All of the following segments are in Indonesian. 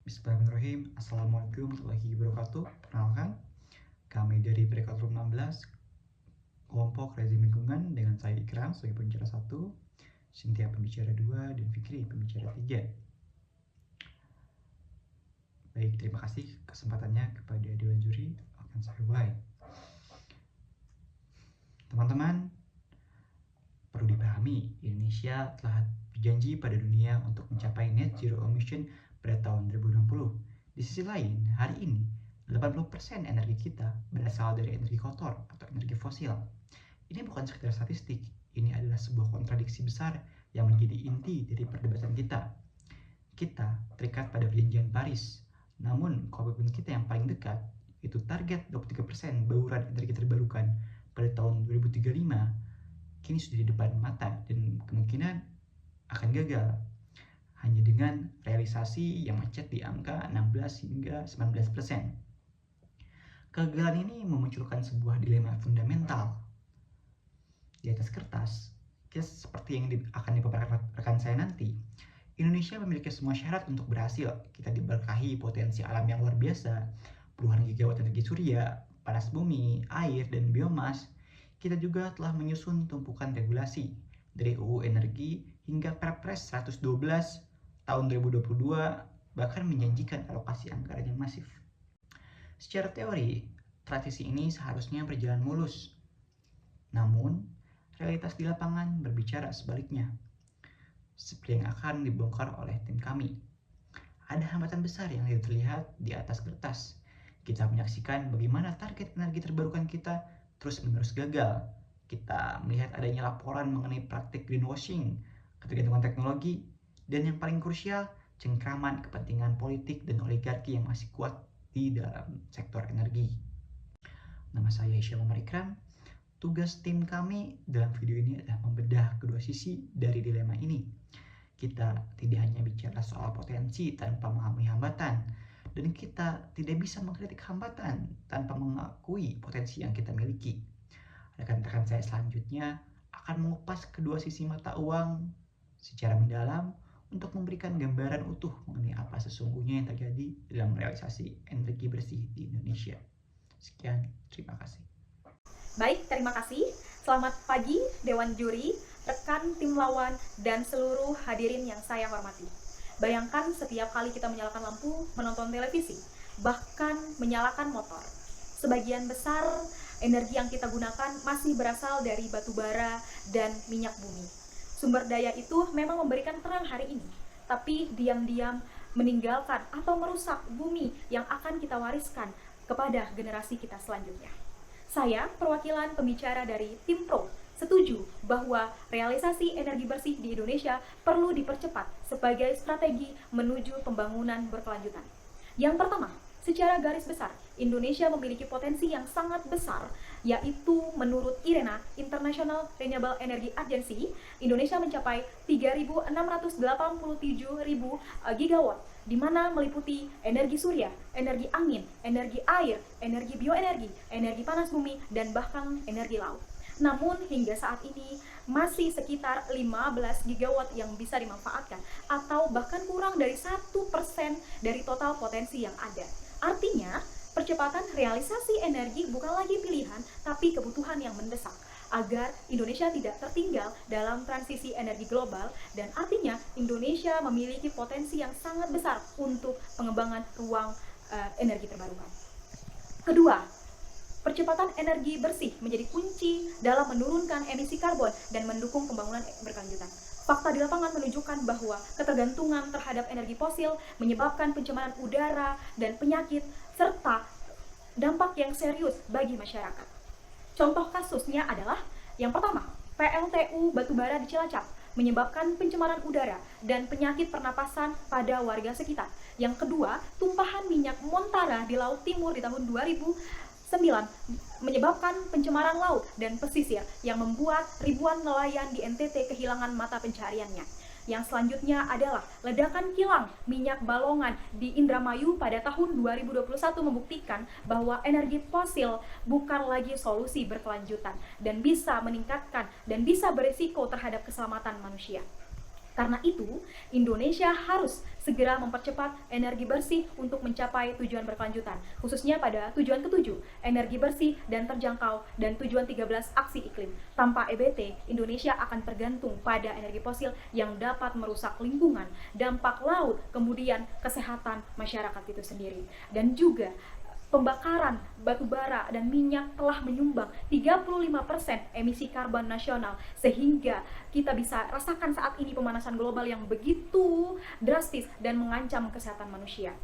Bismillahirrahmanirrahim. Assalamualaikum warahmatullahi wabarakatuh. Perkenalkan, kami dari Peringkat Room 16, kelompok rezim lingkungan dengan saya Ikram sebagai pembicara 1, Cynthia pembicara 2, dan Fikri pembicara 3. Baik, terima kasih kesempatannya kepada Dewan Juri. Akan saya mulai. Teman-teman, perlu dipahami, Indonesia telah berjanji pada dunia untuk mencapai net zero emission pada tahun 2060. Di sisi lain, hari ini 80% energi kita berasal dari energi kotor atau energi fosil. Ini bukan sekedar statistik, ini adalah sebuah kontradiksi besar yang menjadi inti dari perdebatan kita. Kita terikat pada perjanjian Paris, namun komitmen kita yang paling dekat, yaitu target 23% bauran energi terbarukan pada tahun 2035, kini sudah di depan mata dan kemungkinan akan gagal hanya dengan realisasi yang macet di angka 16 hingga 19%. Kegagalan ini memunculkan sebuah dilema fundamental. Di atas kertas, seperti yang akan dipaparkan rekan saya nanti, Indonesia memiliki semua syarat untuk berhasil. Kita diberkahi potensi alam yang luar biasa, puluhan gigawatt energi surya, panas bumi, air, dan biomas. Kita juga telah menyusun tumpukan regulasi dari UU Energi hingga Perpres 112 tahun 2022, bahkan menjanjikan alokasi anggaran yang masif. Secara teori, transisi ini seharusnya berjalan mulus. Namun, realitas di lapangan berbicara sebaliknya. Seperti yang akan dibongkar oleh tim kami. Ada hambatan besar yang tidak terlihat di atas kertas. Kita menyaksikan bagaimana target energi terbarukan kita terus-menerus gagal. Kita melihat adanya laporan mengenai praktik greenwashing, ketergantungan teknologi, dan yang paling krusial, cengkraman kepentingan politik dan oligarki yang masih kuat di dalam sektor energi. Nama saya Isyam Ikram. Tugas tim kami dalam video ini adalah membedah kedua sisi dari dilema ini. Kita tidak hanya bicara soal potensi tanpa memahami hambatan, dan kita tidak bisa mengkritik hambatan tanpa mengakui potensi yang kita miliki. Rekan-rekan saya selanjutnya akan mengupas kedua sisi mata uang secara mendalam untuk memberikan gambaran utuh mengenai apa sesungguhnya yang terjadi dalam realisasi energi bersih di Indonesia. Sekian, terima kasih. Baik, terima kasih. Selamat pagi Dewan Juri, rekan tim lawan, dan seluruh hadirin yang saya hormati. Bayangkan setiap kali kita menyalakan lampu, menonton televisi, bahkan menyalakan motor. Sebagian besar energi yang kita gunakan masih berasal dari batu bara dan minyak bumi. Sumber daya itu memang memberikan terang hari ini, tapi diam-diam meninggalkan atau merusak bumi yang akan kita wariskan kepada generasi kita selanjutnya. Saya, perwakilan pembicara dari tim Pro, setuju bahwa realisasi energi bersih di Indonesia perlu dipercepat sebagai strategi menuju pembangunan berkelanjutan. Yang pertama, secara garis besar, Indonesia memiliki potensi yang sangat besar, yaitu menurut IRENA, International Renewable Energy Agency, Indonesia mencapai 3.687.000 gigawatt, di mana meliputi energi surya, energi angin, energi air, energi bioenergi, energi panas bumi, dan bahkan energi laut. Namun hingga saat ini masih sekitar 15 gigawatt yang bisa dimanfaatkan, atau bahkan kurang dari 1% dari total potensi yang ada. Artinya, percepatan realisasi energi bukan lagi pilihan, tapi kebutuhan yang mendesak agar Indonesia tidak tertinggal dalam transisi energi global, dan artinya Indonesia memiliki potensi yang sangat besar untuk pengembangan ruang energi terbarukan. Kedua, percepatan energi bersih menjadi kunci dalam menurunkan emisi karbon dan mendukung pembangunan berkelanjutan. Fakta di lapangan menunjukkan bahwa ketergantungan terhadap energi fosil menyebabkan pencemaran udara dan penyakit, serta dampak yang serius bagi masyarakat. Contoh kasusnya adalah, yang pertama, PLTU batubara di Cilacap menyebabkan pencemaran udara dan penyakit pernapasan pada warga sekitar. Yang kedua, tumpahan minyak Montara di Laut Timur di tahun 2009 menyebabkan pencemaran laut dan pesisir yang membuat ribuan nelayan di NTT kehilangan mata pencahariannya. Yang selanjutnya adalah ledakan kilang minyak Balongan di Indramayu pada tahun 2021 membuktikan bahwa energi fosil bukan lagi solusi berkelanjutan dan bisa meningkatkan dan bisa berisiko terhadap keselamatan manusia. Karena itu, Indonesia harus segera mempercepat energi bersih untuk mencapai tujuan berkelanjutan, khususnya pada tujuan ke-7, energi bersih dan terjangkau, dan tujuan 13, aksi iklim. Tanpa EBT, Indonesia akan tergantung pada energi fosil yang dapat merusak lingkungan, dampak laut, kemudian kesehatan masyarakat itu sendiri. Dan juga pembakaran batu bara dan minyak telah menyumbang 35% emisi karbon nasional, sehingga kita bisa rasakan saat ini pemanasan global yang begitu drastis dan mengancam kesehatan manusia.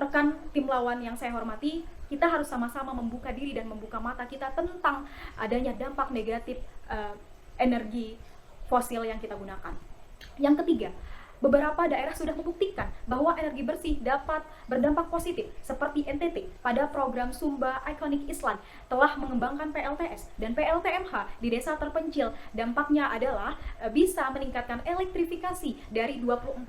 Rekan tim lawan yang saya hormati, kita harus sama-sama membuka diri dan membuka mata kita tentang adanya dampak negatif energi fosil yang kita gunakan. Yang ketiga, beberapa daerah sudah membuktikan bahwa energi bersih dapat berdampak positif, seperti NTT pada program Sumba Iconic Island telah mengembangkan PLTS dan PLTMH di desa terpencil. Dampaknya adalah bisa meningkatkan elektrifikasi dari 24%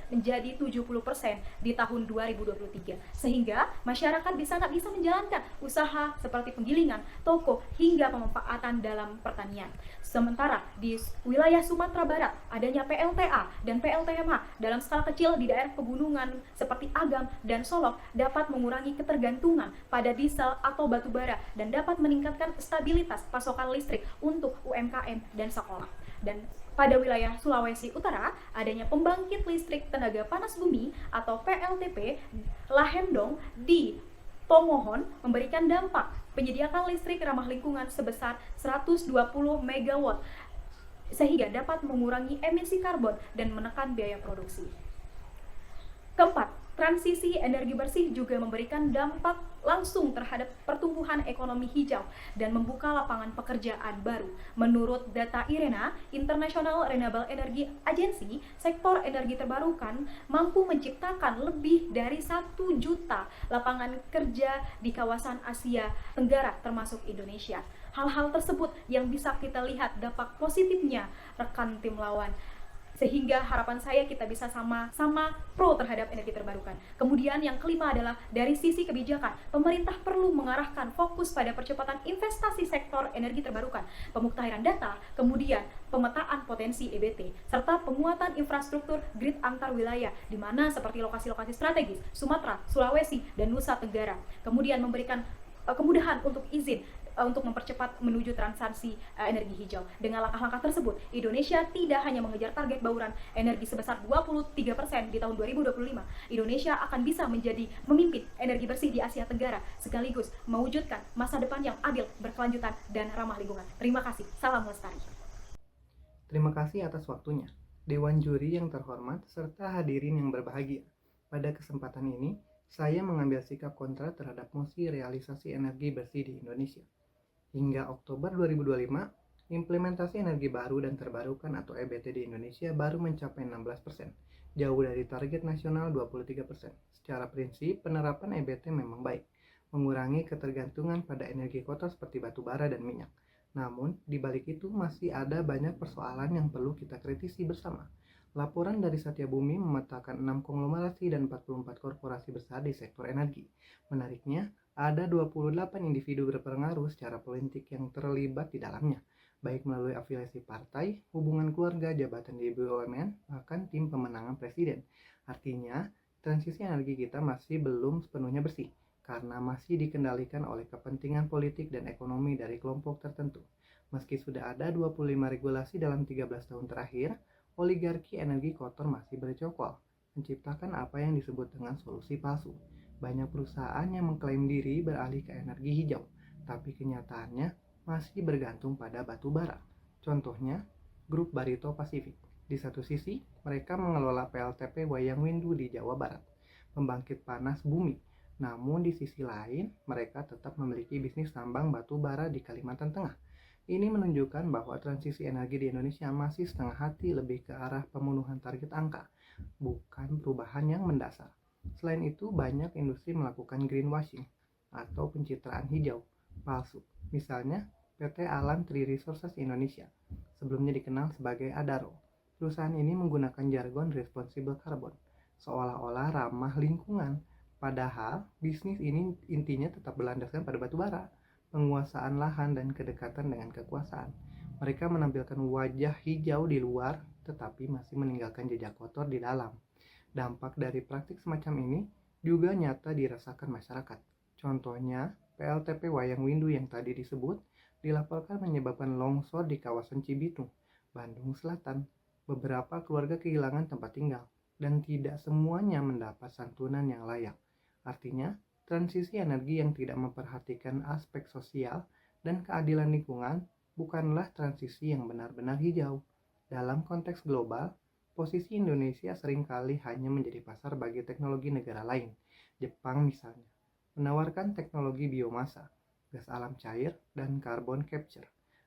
menjadi 70% di tahun 2023, sehingga masyarakat di sana bisa menjalankan usaha seperti penggilingan, toko, hingga pemanfaatan dalam pertanian. Sementara di wilayah Sumatera Barat adanya PLTA dan PLTMH dalam skala kecil di daerah pegunungan seperti Agam dan Solok dapat mengurangi ketergantungan pada diesel atau batu bara dan dapat meningkatkan stabilitas pasokan listrik untuk UMKM dan sekolah. Dan pada wilayah Sulawesi Utara adanya pembangkit listrik tenaga panas bumi atau PLTP Lahendong di Tomohon memberikan dampak penyediakan listrik ramah lingkungan sebesar 120 MW sehingga dapat mengurangi emisi karbon dan menekan biaya produksi. Keempat, transisi energi bersih juga memberikan dampak langsung terhadap pertumbuhan ekonomi hijau dan membuka lapangan pekerjaan baru. Menurut data IRENA, International Renewable Energy Agency, sektor energi terbarukan mampu menciptakan lebih dari 1 juta lapangan kerja di kawasan Asia Tenggara termasuk Indonesia. Hal-hal tersebut yang bisa kita lihat dampak positifnya rekan tim lawan. Sehingga harapan saya kita bisa sama-sama pro terhadap energi terbarukan. Kemudian yang kelima adalah dari sisi kebijakan, pemerintah perlu mengarahkan fokus pada percepatan investasi sektor energi terbarukan, pemuktahiran data, kemudian pemetaan potensi EBT, serta penguatan infrastruktur grid antar wilayah, di mana seperti lokasi-lokasi strategis, Sumatera, Sulawesi, dan Nusa Tenggara. Kemudian memberikan kemudahan untuk izin untuk mempercepat menuju transisi energi hijau. Dengan langkah-langkah tersebut, Indonesia tidak hanya mengejar target bauran energi sebesar 23% di tahun 2025. Indonesia akan bisa menjadi memimpin energi bersih di Asia Tenggara, sekaligus mewujudkan masa depan yang adil, berkelanjutan, dan ramah lingkungan. Terima kasih. Salam lestari. Terima kasih atas waktunya, Dewan Juri yang terhormat, serta hadirin yang berbahagia. Pada kesempatan ini, saya mengambil sikap kontra terhadap mosi realisasi energi bersih di Indonesia. Hingga Oktober 2025, implementasi energi baru dan terbarukan atau EBT di Indonesia baru mencapai 16%, jauh dari target nasional 23%. Secara prinsip, penerapan EBT memang baik, mengurangi ketergantungan pada energi kotor seperti batu bara dan minyak. Namun, di balik itu masih ada banyak persoalan yang perlu kita kritisi bersama. Laporan dari Satya Bumi memetakan 6 konglomerasi dan 44 korporasi besar di sektor energi. Menariknya, ada 28 individu berpengaruh secara politik yang terlibat di dalamnya, baik melalui afiliasi partai, hubungan keluarga, jabatan di BUMN, bahkan tim pemenangan presiden. Artinya, transisi energi kita masih belum sepenuhnya bersih, karena masih dikendalikan oleh kepentingan politik dan ekonomi dari kelompok tertentu. Meski sudah ada 25 regulasi dalam 13 tahun terakhir, oligarki energi kotor masih bercokol, menciptakan apa yang disebut dengan solusi palsu. Banyak perusahaan yang mengklaim diri beralih ke energi hijau, tapi kenyataannya masih bergantung pada batu bara. Contohnya, grup Barito Pacific. Di satu sisi, mereka mengelola PLTP Wayang Windu di Jawa Barat, pembangkit panas bumi. Namun di sisi lain, mereka tetap memiliki bisnis tambang batu bara di Kalimantan Tengah. Ini menunjukkan bahwa transisi energi di Indonesia masih setengah hati lebih ke arah pemenuhan target angka, bukan perubahan yang mendasar. Selain itu, banyak industri melakukan greenwashing atau pencitraan hijau palsu. Misalnya, PT Alam Tri Resources Indonesia, sebelumnya dikenal sebagai Adaro. Perusahaan ini menggunakan jargon responsible carbon, seolah-olah ramah lingkungan. Padahal, bisnis ini intinya tetap berlandaskan pada batu bara, penguasaan lahan, dan kedekatan dengan kekuasaan. Mereka menampilkan wajah hijau di luar, tetapi masih meninggalkan jejak kotor di dalam. Dampak dari praktik semacam ini juga nyata dirasakan masyarakat. Contohnya, PLTP Wayang Windu yang tadi disebut dilaporkan menyebabkan longsor di kawasan Cibitung, Bandung Selatan. Beberapa keluarga kehilangan tempat tinggal, dan tidak semuanya mendapat santunan yang layak. Artinya, transisi energi yang tidak memperhatikan aspek sosial dan keadilan lingkungan bukanlah transisi yang benar-benar hijau. Dalam konteks global, posisi Indonesia seringkali hanya menjadi pasar bagi teknologi negara lain. Jepang misalnya, menawarkan teknologi biomasa, gas alam cair, dan carbon capture.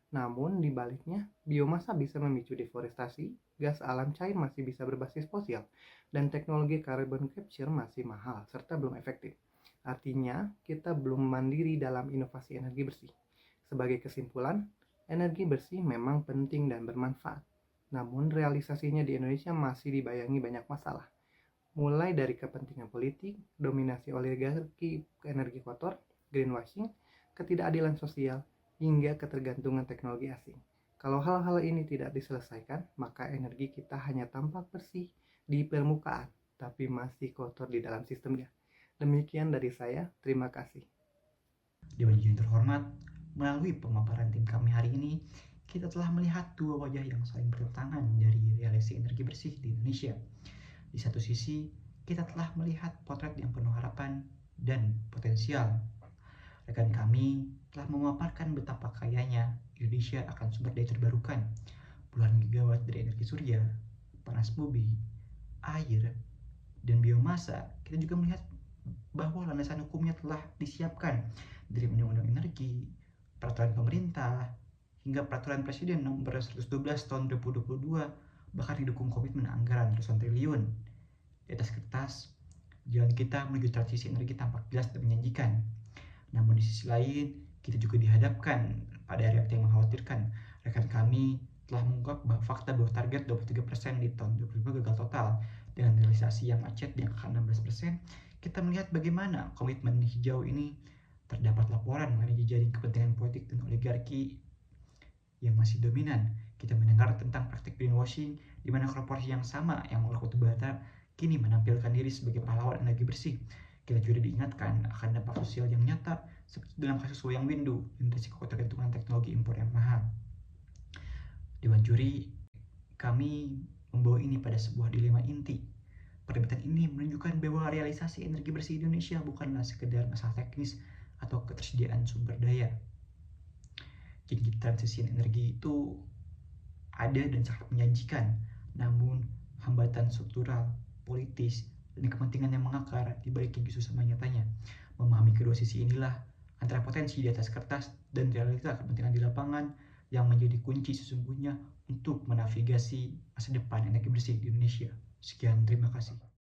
Namun di baliknya, biomasa bisa memicu deforestasi, gas alam cair masih bisa berbasis fosil, dan teknologi carbon capture masih mahal serta belum efektif. Artinya, kita belum mandiri dalam inovasi energi bersih. Sebagai kesimpulan, energi bersih memang penting dan bermanfaat. Namun, realisasinya di Indonesia masih dibayangi banyak masalah. Mulai dari kepentingan politik, dominasi oligarki energi kotor, greenwashing, ketidakadilan sosial, hingga ketergantungan teknologi asing. Kalau hal-hal ini tidak diselesaikan, maka energi kita hanya tampak bersih di permukaan, tapi masih kotor di dalam sistemnya. Demikian dari saya, terima kasih. Dewan Juri yang terhormat, melalui pemaparan tim kami hari ini, kita telah melihat dua wajah yang saling bertentangan dari realisasi energi bersih di Indonesia. Di satu sisi, kita telah melihat potret yang penuh harapan dan potensial. Rekan kami telah memaparkan betapa kayanya Indonesia akan sumber daya terbarukan, puluhan gigawatt dari energi surya, panas bumi, air, dan biomasa. Kita juga melihat bahwa landasan hukumnya telah disiapkan dari Undang-Undang Energi, Peraturan Pemerintah, hingga Peraturan Presiden Nomor 112 Tahun 2022, bahkan didukung komitmen anggaran ratusan triliun. Di atas kertas, jalan kita menuju transisi energi tampak jelas dan menjanjikan. Namun di sisi lain, kita juga dihadapkan pada realita yang mengkhawatirkan. Rekan kami telah mengungkap bahwa fakta bahwa target 23% di tahun 2025 gagal total dengan realisasi yang macet di angka 16%. Kita melihat bagaimana komitmen hijau ini terdapat laporan mengenai jejaring kepentingan politik dan oligarki yang masih dominan. Kita mendengar tentang praktik greenwashing di mana korporasi yang sama yang mengelola batu bara kini menampilkan diri sebagai pahlawan energi bersih. Kita juga diingatkan akan dampak sosial yang nyata seperti dalam kasus Wayang Windu dan risiko ketergantungan teknologi impor yang mahal. Dewan Juri, kami membawa ini pada sebuah dilema inti. Perdebatan ini menunjukkan bahwa realisasi energi bersih Indonesia bukanlah sekedar masalah teknis atau ketersediaan sumber daya. Janji transisi energi itu ada dan sangat menjanjikan, namun hambatan struktural, politis, dan kepentingan yang mengakar di balik yang susah nyatanya. Memahami kedua sisi inilah antara potensi di atas kertas dan realita kepentingan di lapangan yang menjadi kunci sesungguhnya untuk menavigasi masa depan energi bersih di Indonesia. Sekian, terima kasih.